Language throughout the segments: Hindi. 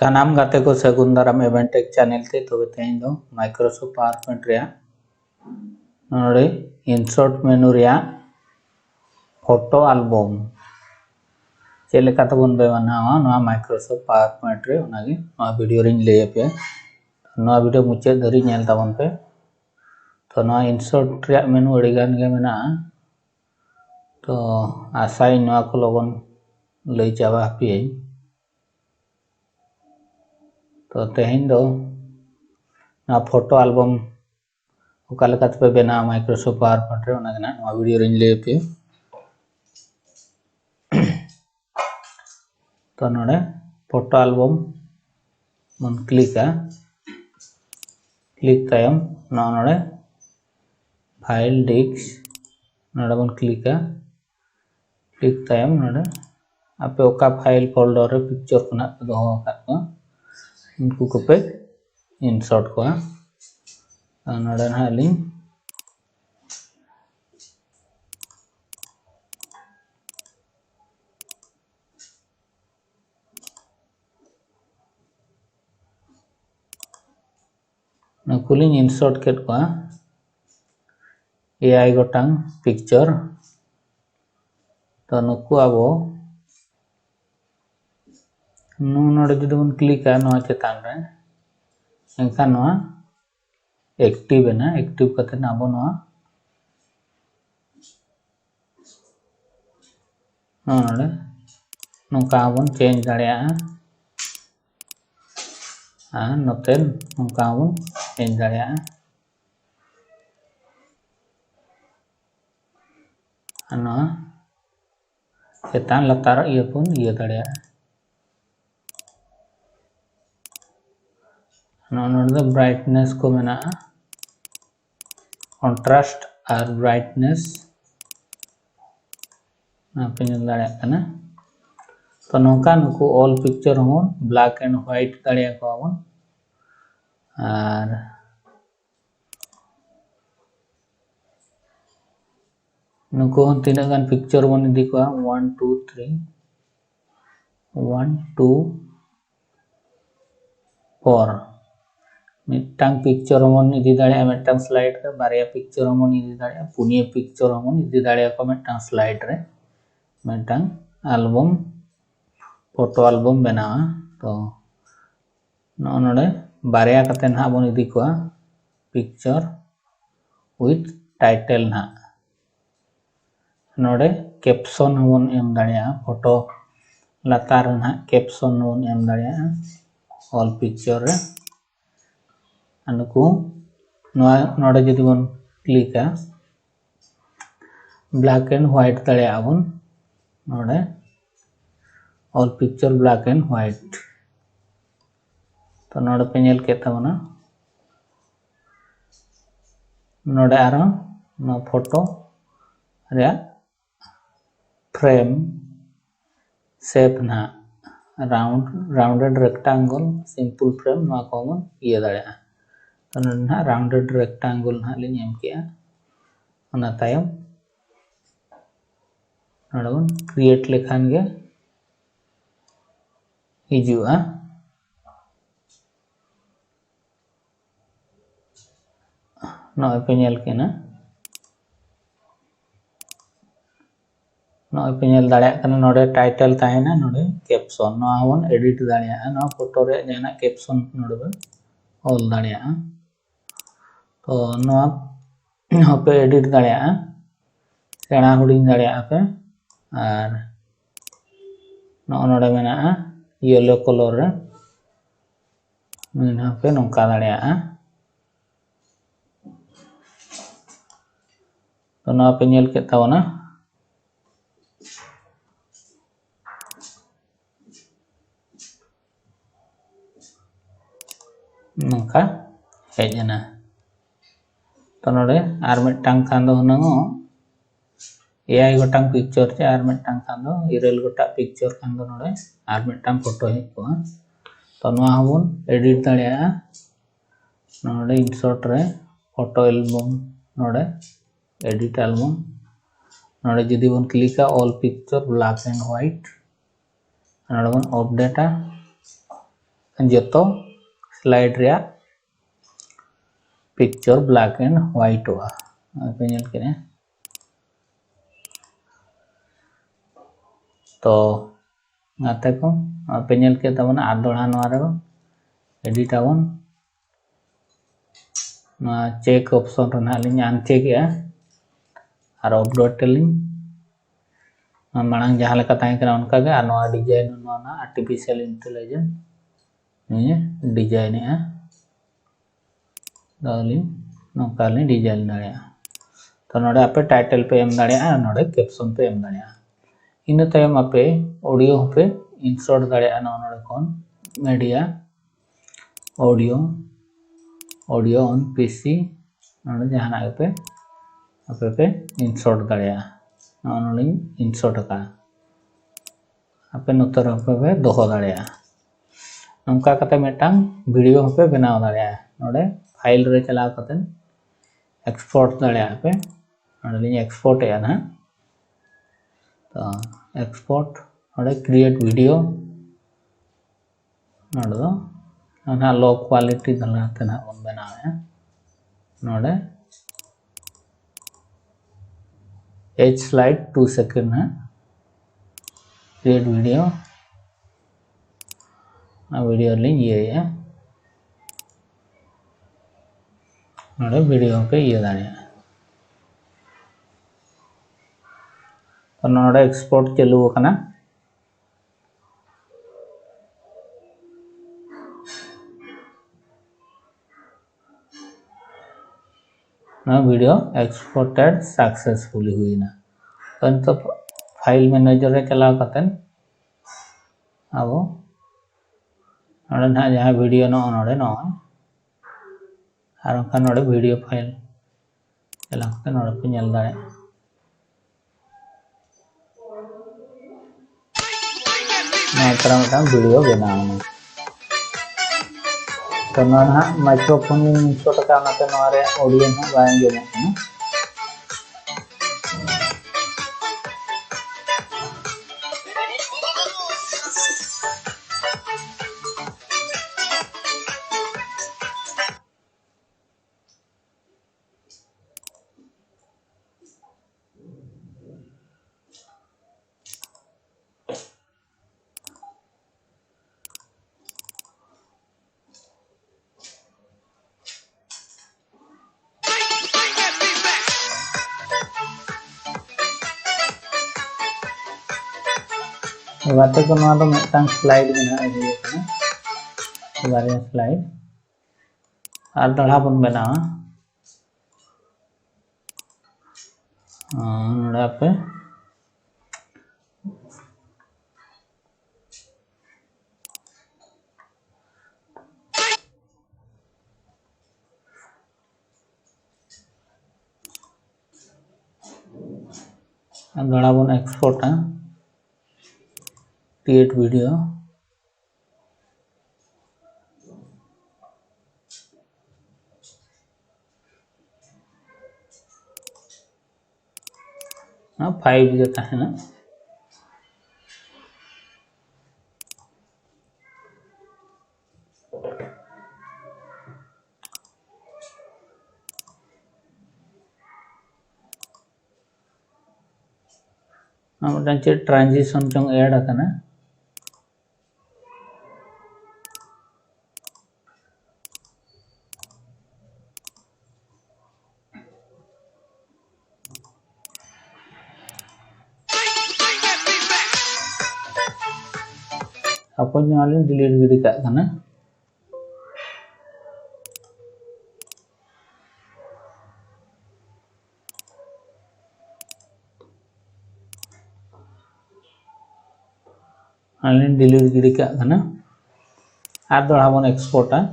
सानाम गाते को सगुन दाराम एवेंटेक चैनल ते तो तेहें दो माइक्रोसॉफ्ट पावरपॉइंट रे नोड़े इंसर्ट मेनू रे फोटो एल्बम चेले का तबन बेवनावा नवा माइक्रोसॉफ्ट पावरपॉइंट रे ओनागे नवा वीडियो रिन ले पे नवा वीडियो मुचे धरी नेल तबन पे तो नवा इंसर्ट रे मेनू अड़ी गान गे मेना तो आसाई नवा को लोगन लई चाबा पे तो तेहें दो ना फोटो एल्बम ओकालकात पे बेना माइक्रोसॉफ्ट पावरपॉइंट रे ओनागे ना नवा वीडियो रिन ले पे तो नोड़े फोटो एल्बम मन क्लिक तायम नोड़े फाइल डिस्क नोड़े मन क्लिक तायम नोड़े आपे ओका फाइल फोल्डर रे पिक्चर कोना दोहो आकात को उनको को पे इंसर्ट को नोड़े ना लिंक नकुलिंग इंसर्ट केट को AI गोटांग पिक्चर तो नुकु आबो नोड़े जुदी बन क्लिक नवा चेतान रे एनखान नवा एक्टिव है ना एक्टिव कते ना आबो नवा नोड़े नोका बन चेंज दाड़िया नोते नोका बन चेंज दाड़िया नवा चेतान लतार इयरफोन इय दाड़िया नोड़े ब्राइटनेस को मेना कॉन्ट्रास्ट और ब्राइटनेस ना पे नेल दाड़िया कना तो नोका नुकु ऑल पिक्चर हमन ब्लैक एंड व्हाइट दाड़िया को हमन और नुकु तीना गान पिक्चर बन इदी को 1 2 3 1 2 4 मिटांग पिक्चर हमन इदी दाड़िया मिटांग स्लाइड रे बारिया पिक्चर हमन इदी दाड़िया पुनिया पिक्चर हमन इदी दाड़िया को मिटांग स्लाइड रे मिटांग एल्बम फोटो एल्बम बनावा तो नोड़े बारिया कते ना बन इदी को पिक्चर विथ टाइटल ना नोड़े कैप्शन हमन एम दाड़िया फोटो लतार ना कैप्शन हमन एम दाड़िया ऑल पिक्चर रे अनुकु नोड़े जुदी बन क्लिक ब्लैक एंड व्हाइट दाड़िया बन नोड़े all picture black and white तो नोड़े पे नेल के तबना नोड़े आरो नो फोटो रे फ्रेम शेप ना राउंडेड रेक्टेंगल सिंपल फ्रेम ना को इय दाड़िया तो ना राउंडेड रेक्टेंगल ना लिन एम के ओना तायम नोड़े बन क्रिएट लेखान गे हिजुआ नॉय पे नेल के ना नॉय पे नेल दाड़िया कना नोड़े टाइटल ताहेना नोड़े कैप्शन नवा हमन एडिट दाड़िया नवा फोटो रे जाना कैप्शन नोड़े बन ऑल दाड़िया तो नवा पे एडिट दाड़िया सेना हुडिंग दाड़िया पे और नोड़े मेना येलो कलर रे मेना पे नोका दाड़िया तो नवा पे नेल के तावना नोका हेजना तो नोड़े आर मिटांग खान दो हुनांगो AI गोटांग पिक्चर चे आर मिटांग खान दो इरेल गोटा पिक्चर खान दो नोड़े आर मिटांग फोटो हे को तो नवा हमन एडिट दाड़िया नोड़े इंसर्ट रे फोटो एल्बम नोड़े एडिट एल्बम नोड़े जुदी बन click all picture black and white नोड़े बन अपडेट जो स्लाइड रे पिक्चर ब्लैक एंड व्हाइट हुआ पे नेल के तो गाते को पे नेल के तबन आ दोड़ा नवा रे एडिट आबन चेक ऑप्शन रे ना लिंग अनचेक या और अपलोड टेलिंग मांग जहां लेका ताई करा उनका गे नवा डिजाइन नवा आर्टिफिशियल इंटेलिजेंस ये डिजाइन है दाली नोकाली डिजाइन दाड़िया तो नोडे आपे टाइटल पे एम दाड़िया नोडे कैप्शन पे एम दाड़िया इन तायम आपे ऑडियो पे इंसर्ट दाड़िया नोडे कोन मीडिया ऑडियो ऑन पीसी नोडे जहां पे आपे पे इंसर्ट दाड़िया नोडे इंसर्ट का आपे नोतर पे दोहो दाड़िया नोंका कते मेटांग वीडियो पे बनाव दाड़िया नोडे फाइल रे चलाव कते एक्सपोर्ट दाड़िया पे नोडे लिंग एक्सपोर्ट या ना तो एक्सपोर्ट नोडे क्रिएट वीडियो नोडे दो ना लो क्वालिटी दलाते ना बन बनाव है नोडे एच स्लाइड 2 सेकंड है क्रिएट वीडियो वीडियो लिंक ये है नोडे वीडियो पे ये दाड़िया तो नोडे एक्सपोर्ट चालू कना ना वीडियो एक्सपोर्टेड सक्सेसफुली हुई ना तो फाइल मैनेजर रे चलाव कतन अब नोडे ना जहां वीडियो नोडे और उनका नोडे वीडियो फाइल चला के नोडे पे नेल दाड़े ना वीडियो बनाना तो ना माइक्रोफोन इंसर्ट का नाते नोरे ऑडियो ना बाय जमो बाते को नवा तो मिटन स्लाइड में है बारे स्लाइड और दड़ा बन बनावा नोडा पे दड़ा बन एक्सपोर्ट है क्रिएट वीडियो ना 5 जो है ना ट्रांजिशन चंग ऐड करना अपन नाले डिलीट गिडी का करना नाले डिलीट गिडी का करना और दड़ा बन एक्सपोर्ट है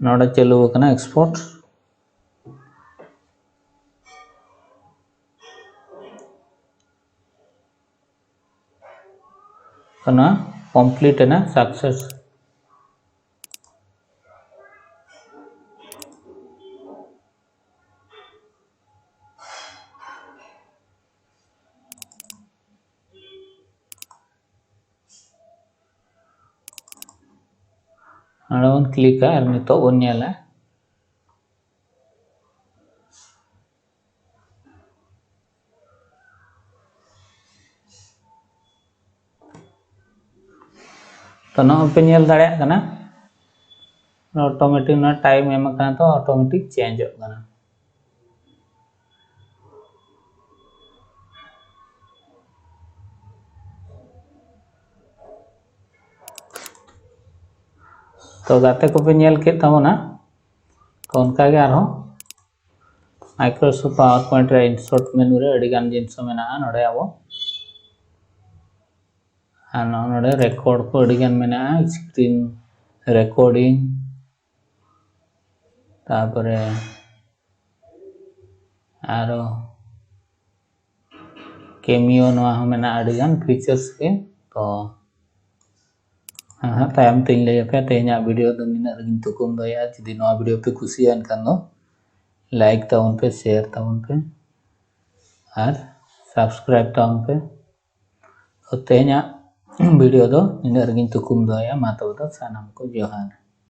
नोडे चालू करना एक्सपोर्ट करना कंप्लीट है ना सक्सेस बन क्लिक और नितो बन नेला तो ना पे नेल दाड़े कना ऑटोमेटिक ना टाइम एम कना तो ऑटोमेटिक चेंज हो कना तो गाते को पे नेल के तबना तो उनका के आरो माइक्रोसॉफ्ट पावर पॉइंट रे इंसर्ट मेनू रे अड़ी गान जिनस मेना नडे आबो नोड़े रेकॉर्ड को अड़ी गान मेना स्क्रीन रेकॉर्डिंग तापरे आरो केमियो नवा मेना अड़ी गान फीचर्स के तो हाँ तायम तीन ले पे तेना वीडियो तो निना रगिन तुकुम दया जदि नवा वीडियो पे खुशी अनकन दो लाइक ताउन पे शेयर ताउन पे और सब्सक्राइब ताउन पे तो तेना वीडियो दो निना रगिन तुकुम दया मा तो सानाम को जोहार।